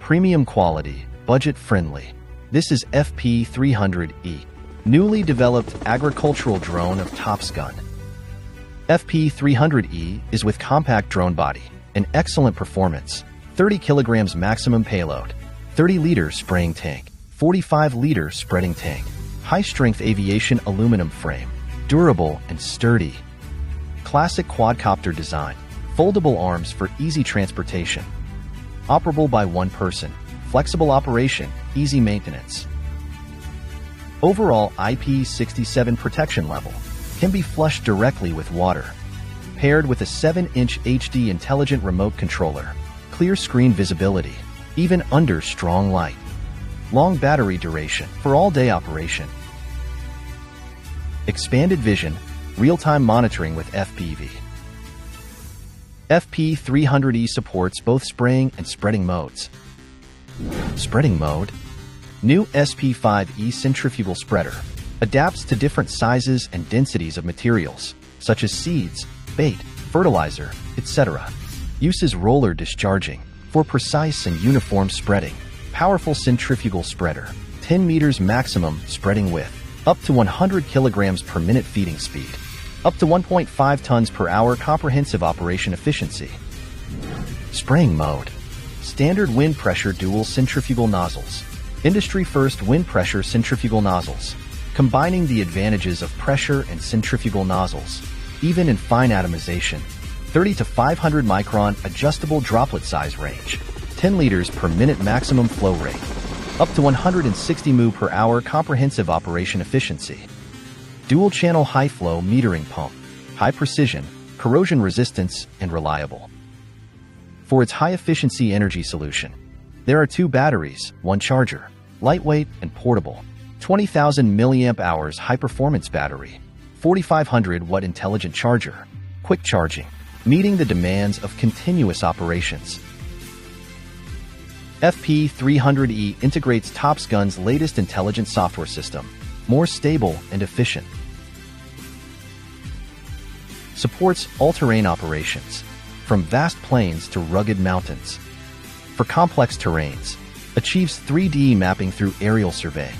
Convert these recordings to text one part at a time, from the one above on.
Premium quality, budget-friendly. This is FP300E, newly developed agricultural drone of Topsgun. FP300E is with compact drone body and excellent performance, 30 kilograms maximum payload, 30-liter spraying tank, 45-liter spreading tank, high-strength aviation aluminum frame, durable and sturdy. Classic quadcopter design, foldable arms for easy transportation. Operable by one person, flexible operation, easy maintenance. Overall IP67 protection level can be flushed directly with water. Paired with a 7-inch HD intelligent remote controller, clear screen visibility, even under strong light. Long battery duration for all-day operation. Expanded vision, real-time monitoring with FPV. FP300E supports both spraying and spreading modes. Spreading mode. New SP5E centrifugal spreader adapts to different sizes and densities of materials, such as seeds, bait, fertilizer, etc. Uses roller discharging for precise and uniform spreading. Powerful centrifugal spreader, 10 meters maximum spreading width, up to 100 kilograms per minute feeding speed, up to 1.5 tons per hour comprehensive operation efficiency. Spraying mode. Standard wind pressure dual centrifugal nozzles. Industry first wind pressure centrifugal nozzles, combining the advantages of pressure and centrifugal nozzles, even in fine atomization. 30 to 500 micron adjustable droplet size range, 10 liters per minute maximum flow rate, up to 160 mu per hour comprehensive operation efficiency. Dual channel high flow metering pump, high precision, corrosion resistance, and reliable. For its high efficiency energy solution, there are 2 batteries, 1 charger, lightweight and portable, 20,000 mAh high performance battery, 4,500 watt intelligent charger, quick charging, meeting the demands of continuous operations. FP300E integrates Topsgun's latest intelligent software system, more stable and efficient. Supports all-terrain operations, from vast plains to rugged mountains. For complex terrains, achieves 3D mapping through aerial surveying,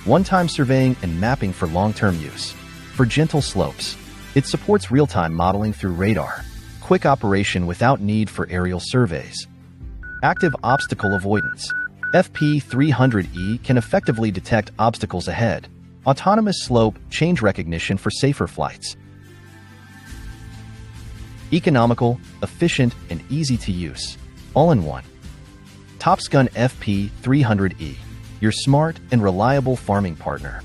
one-time surveying and mapping for long-term use. For gentle slopes, it supports real-time modeling through radar, quick operation without need for aerial surveys. Active obstacle avoidance. FP300E can effectively detect obstacles ahead. Autonomous slope change recognition for safer flights. Economical, efficient, and easy to use. All in one. Topsgun FP300E, your smart and reliable farming partner.